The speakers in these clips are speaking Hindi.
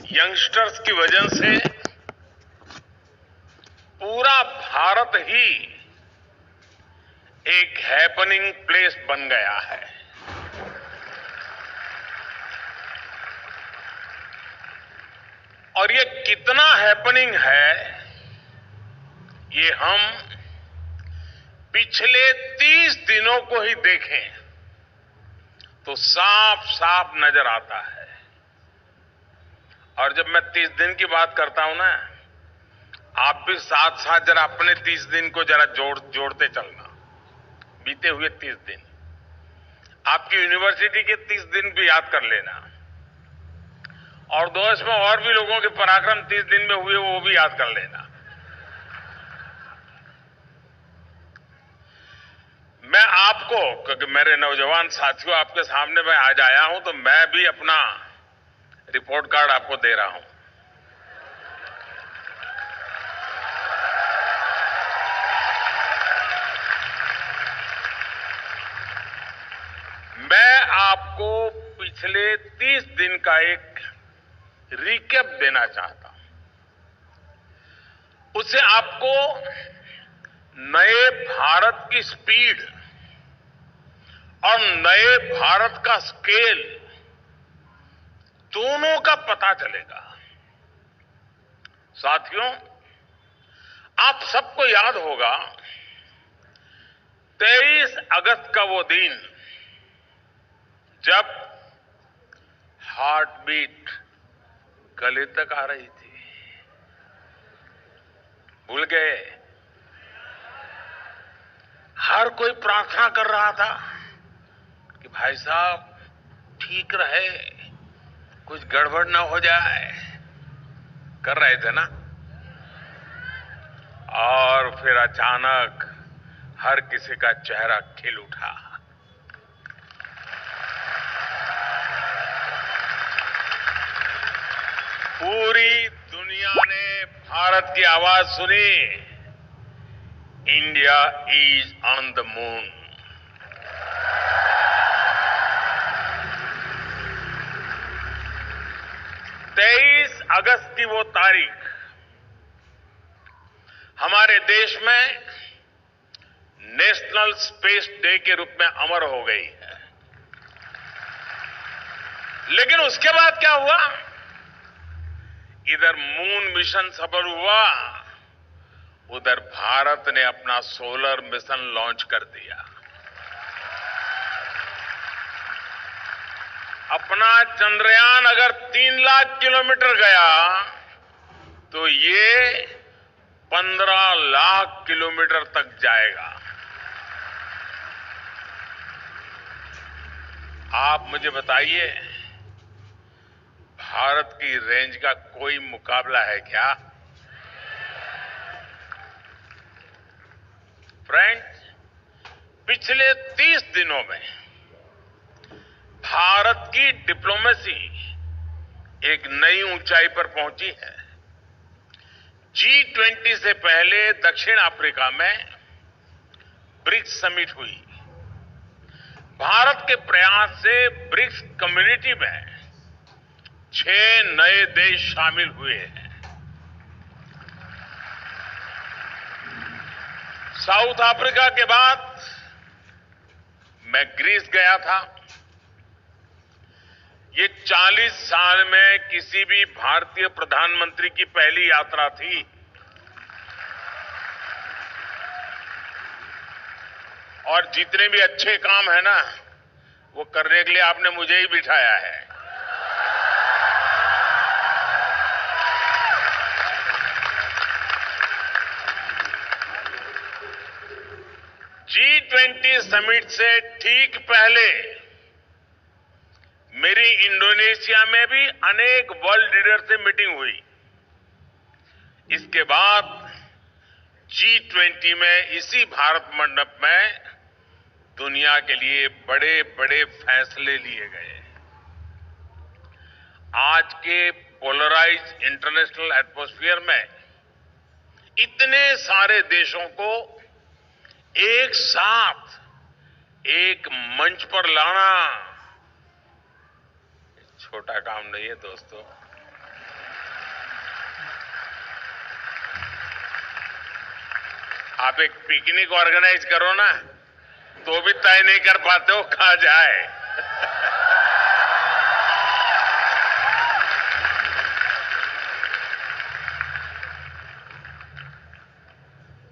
यंगस्टर्स की वजह से पूरा भारत ही एक हैपनिंग प्लेस बन गया है। और ये कितना हैपनिंग है, ये हम पिछले 30 दिनों को ही देखें तो साफ साफ नजर आता है। और जब मैं 30 दिन की बात करता हूं ना, आप भी साथ साथ जरा अपने 30 दिन को जरा जोड़ते चलना। बीते हुए 30 दिन, आपकी यूनिवर्सिटी के 30 दिन भी याद कर लेना, और देश में और भी लोगों के पराक्रम 30 दिन में हुए वो भी याद कर लेना। मैं आपको, क्योंकि मेरे नौजवान साथियों आपके सामने मैं आज आया हूं, तो मैं भी अपना रिपोर्ट कार्ड आपको दे रहा हूं। मैं आपको पिछले 30 दिन का एक रिकैप देना चाहता हूं। उससे आपको नए भारत की स्पीड और नए भारत का स्केल दोनों का पता चलेगा। साथियों, आप सबको याद होगा 23 अगस्त का वो दिन जब हार्ट बीट गले तक आ रही थी। भूल गए? हर कोई प्रार्थना कर रहा था कि भाई साहब ठीक रहे, कुछ गड़बड़ ना हो जाए। कर रहे थे ना? और फिर अचानक हर किसी का चेहरा खिल उठा। पूरी दुनिया ने भारत की आवाज सुनी, India is on the moon. तेईस अगस्त की वो तारीख हमारे देश में नेशनल स्पेस डे के रूप में अमर हो गई है। लेकिन उसके बाद क्या हुआ? इधर मून मिशन सफल हुआ, उधर भारत ने अपना सोलर मिशन लॉन्च कर दिया। अपना चंद्रयान अगर 3 लाख किलोमीटर गया तो ये 15 लाख किलोमीटर तक जाएगा। आप मुझे बताइए, भारत की रेंज का कोई मुकाबला है क्या? फ्रेंड्स, पिछले 30 दिनों में भारत की डिप्लोमेसी एक नई ऊंचाई पर पहुंची है। G20 से पहले दक्षिण अफ्रीका में ब्रिक्स समिट हुई। भारत के प्रयास से ब्रिक्स कम्युनिटी में 6 नए देश शामिल हुए हैं। साउथ अफ्रीका के बाद मैं ग्रीस गया था। ये 40 साल में किसी भी भारतीय प्रधानमंत्री की पहली यात्रा थी। और जितने भी अच्छे काम है ना, वो करने के लिए आपने मुझे ही बिठाया है। G20 समिट से ठीक पहले मेरी इंडोनेशिया में भी अनेक वर्ल्ड लीडर से मीटिंग हुई। इसके बाद G20 में इसी भारत मंडप में दुनिया के लिए बड़े बड़े फैसले लिए गए। आज के पोलराइज्ड इंटरनेशनल एटमॉस्फेयर में इतने सारे देशों को एक साथ एक मंच पर लाना छोटा काम नहीं है दोस्तों। आप एक पिकनिक ऑर्गेनाइज करो ना, तो भी तय नहीं कर पाते हो कहां जाए।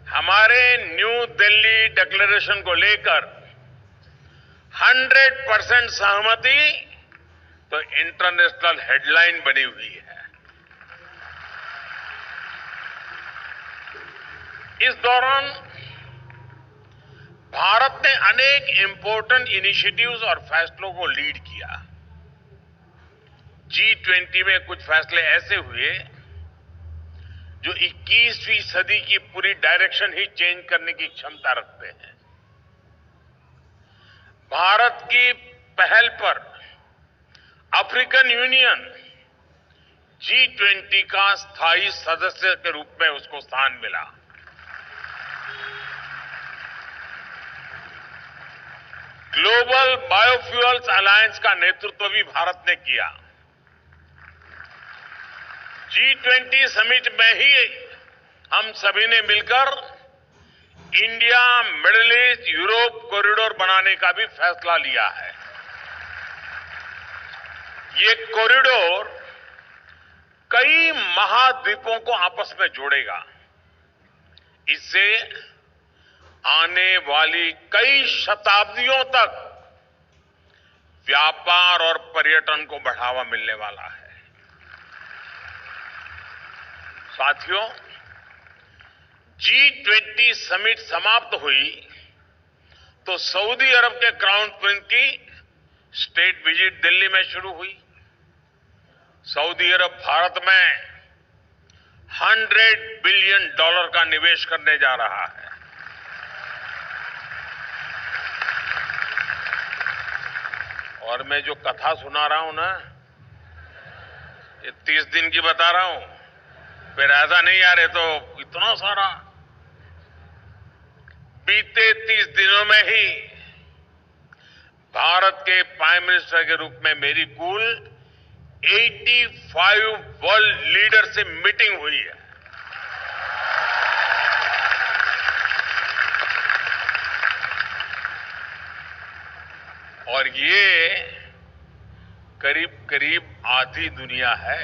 हमारे न्यू दिल्ली डिक्लेरेशन को लेकर 100% सहमति तो इंटरनेशनल हेडलाइन बनी हुई है। इस दौरान भारत ने अनेक इंपॉर्टेंट इनिशिएटिव्स और फैसलों को लीड किया। G20 में कुछ फैसले ऐसे हुए जो 21वीं सदी की पूरी डायरेक्शन ही चेंज करने की क्षमता रखते हैं। भारत की पहल पर अफ्रीकन यूनियन G20 का स्थायी सदस्य के रूप में उसको स्थान मिला। ग्लोबल बायोफ्यूल्स अलायंस का नेतृत्व भी भारत ने किया। G20 समिट में ही हम सभी ने मिलकर India middle east Europe corridor बनाने का भी फैसला लिया है। ये कॉरिडोर कई महाद्वीपों को आपस में जोड़ेगा। इससे आने वाली कई शताब्दियों तक व्यापार और पर्यटन को बढ़ावा मिलने वाला है। साथियों, G20 समिट समाप्त हुई तो सऊदी अरब के क्राउन प्रिंस की स्टेट विजिट दिल्ली में शुरू हुई। सऊदी अरब भारत में $100 बिलियन का निवेश करने जा रहा है। और मैं जो कथा सुना रहा हूं ना, ये 30 दिन की बता रहा हूं, फिर ऐसा नहीं आ रहे तो इतना सारा। बीते 30 दिनों में ही भारत के प्राइम मिनिस्टर के रूप में मेरी कुल 85 वर्ल्ड लीडर से मीटिंग हुई है। और ये करीब करीब आधी दुनिया है।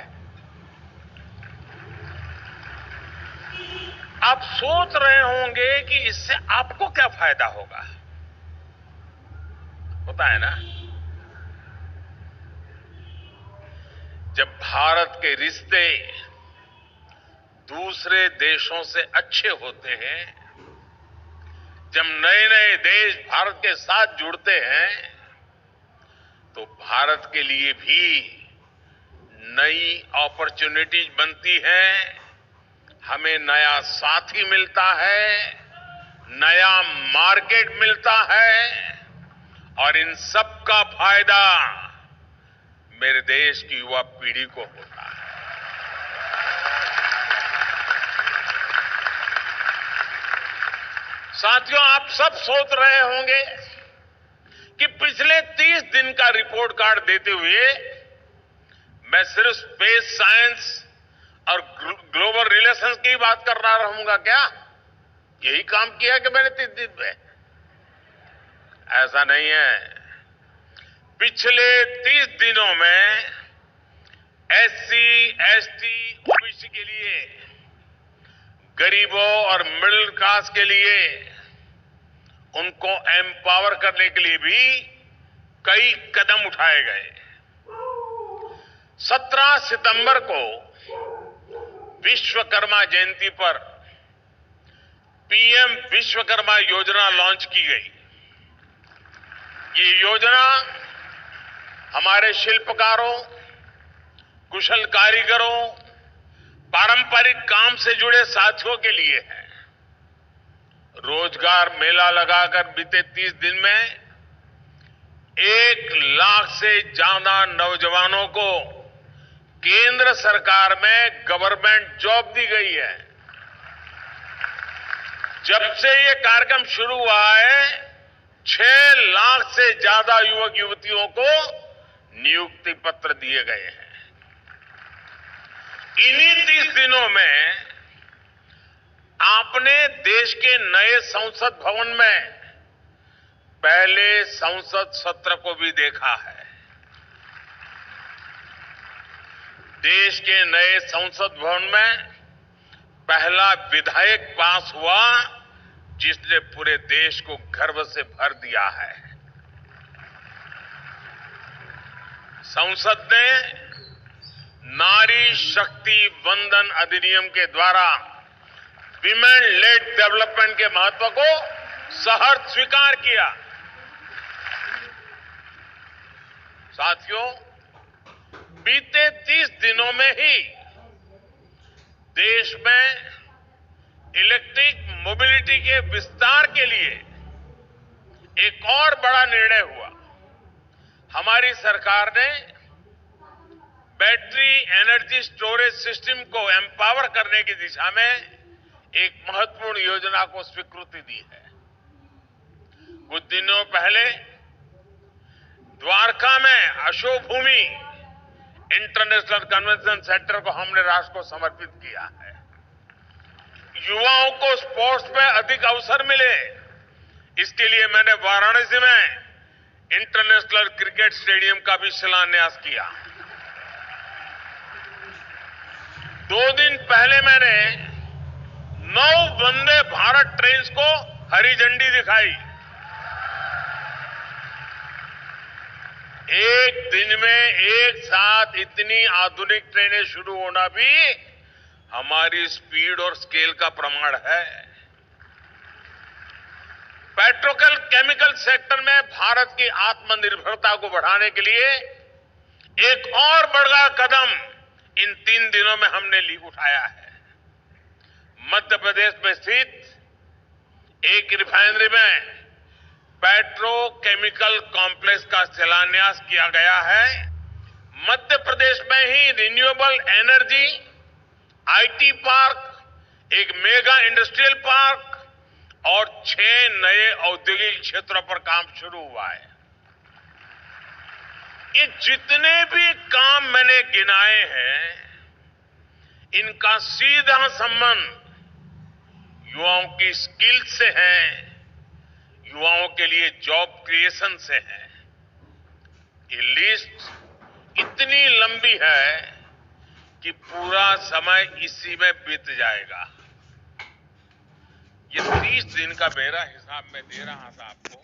आप सोच रहे होंगे कि इससे आपको क्या फायदा होगा, होता है ना। जब भारत के रिश्ते दूसरे देशों से अच्छे होते हैं, जब नए नए देश भारत के साथ जुड़ते हैं, तो भारत के लिए भी नई अपॉर्चुनिटीज बनती हैं। हमें नया साथी मिलता है, नया मार्केट मिलता है, और इन सब का फायदा मेरे देश की युवा पीढ़ी को होता है। साथियों, आप सब सोच रहे होंगे कि पिछले 30 दिन का रिपोर्ट कार्ड देते हुए मैं सिर्फ स्पेस साइंस और ग्लोबल रिलेशंस की बात कर रहा रहूंगा क्या? यही काम किया कि मैंने 30 दिन में? ऐसा नहीं है। पिछले 30 दिनों में SC, ST, OBC के लिए, गरीबों और मिडिल क्लास के लिए, उनको एम्पावर करने के लिए भी कई कदम उठाए गए। 17 सितंबर को विश्वकर्मा जयंती पर PM विश्वकर्मा योजना लॉन्च की गई। ये योजना हमारे शिल्पकारों, कुशल कारीगरों, पारंपरिक काम से जुड़े साथियों के लिए है। रोजगार मेला लगाकर बीते 30 दिन में 1 लाख से ज्यादा नौजवानों को केंद्र सरकार में गवर्नमेंट जॉब दी गई है। जब से ये कार्यक्रम शुरू हुआ है, 6 लाख से ज्यादा युवक युवतियों को नियुक्ति पत्र दिए गए हैं। इन्हीं 30 दिनों में आपने देश के नए संसद भवन में पहले संसद सत्र को भी देखा है। देश के नए संसद भवन में पहला विधेयक पास हुआ जिसने पूरे देश को गर्व से भर दिया है। संसद ने नारी शक्ति वंदन अधिनियम के द्वारा विमेन लेड डेवलपमेंट के महत्व को सहर्ष स्वीकार किया। साथियों, बीते 30 दिनों में ही देश में इलेक्ट्रिक मोबिलिटी के विस्तार के लिए एक और बड़ा निर्णय हुआ। हमारी सरकार ने बैटरी एनर्जी स्टोरेज सिस्टम को एम्पावर करने की दिशा में एक महत्वपूर्ण योजना को स्वीकृति दी है। कुछ दिनों पहले द्वारका में अशोक भूमि इंटरनेशनल कन्वेंशन सेंटर को हमने राष्ट्र को समर्पित किया है। युवाओं को स्पोर्ट्स में अधिक अवसर मिले, इसके लिए मैंने वाराणसी में इंटरनेशनल क्रिकेट स्टेडियम का भी शिलान्यास किया। 2 दिन पहले मैंने 9 वंदे भारत ट्रेन्स को हरी झंडी दिखाई। एक दिन में एक साथ इतनी आधुनिक ट्रेनें शुरू होना भी हमारी स्पीड और स्केल का प्रमाण है। पेट्रोकेमिकल सेक्टर में भारत की आत्मनिर्भरता को बढ़ाने के लिए एक और बड़ा कदम इन 3 दिनों में हमने उठाया है। मध्य प्रदेश में स्थित एक रिफाइनरी में पेट्रोकेमिकल कॉम्प्लेक्स का शिलान्यास किया गया है। मध्य प्रदेश में ही रिन्यूएबल एनर्जी, आईटी पार्क, एक मेगा इंडस्ट्रियल पार्क और 6 नए औद्योगिक क्षेत्रों पर काम शुरू हुआ है। ये जितने भी काम मैंने गिनाए हैं, इनका सीधा संबंध युवाओं की स्किल से है, युवाओं के लिए जॉब क्रिएशन से है। ये लिस्ट इतनी लंबी है कि पूरा समय इसी में बीत जाएगा। ये 30 दिन का मेरा हिसाब मैं दे रहा था आपको।